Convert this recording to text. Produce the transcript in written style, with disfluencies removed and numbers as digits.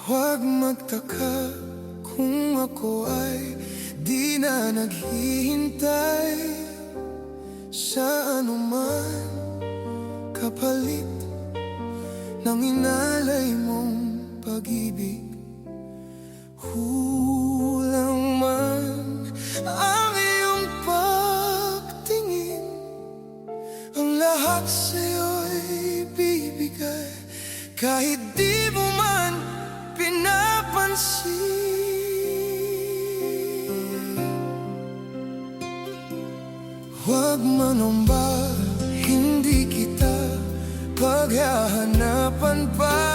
Huwag magtaka kung ako ay di na naghihintay sa anuman kapalit ng inalay mong pag-ibig. Kulang man ang iyong pagtingin, ang lahat sa'yo'y bibigay kahit di mo man pinapansin. Huwag manumba, hindi kita paghahanapan pa.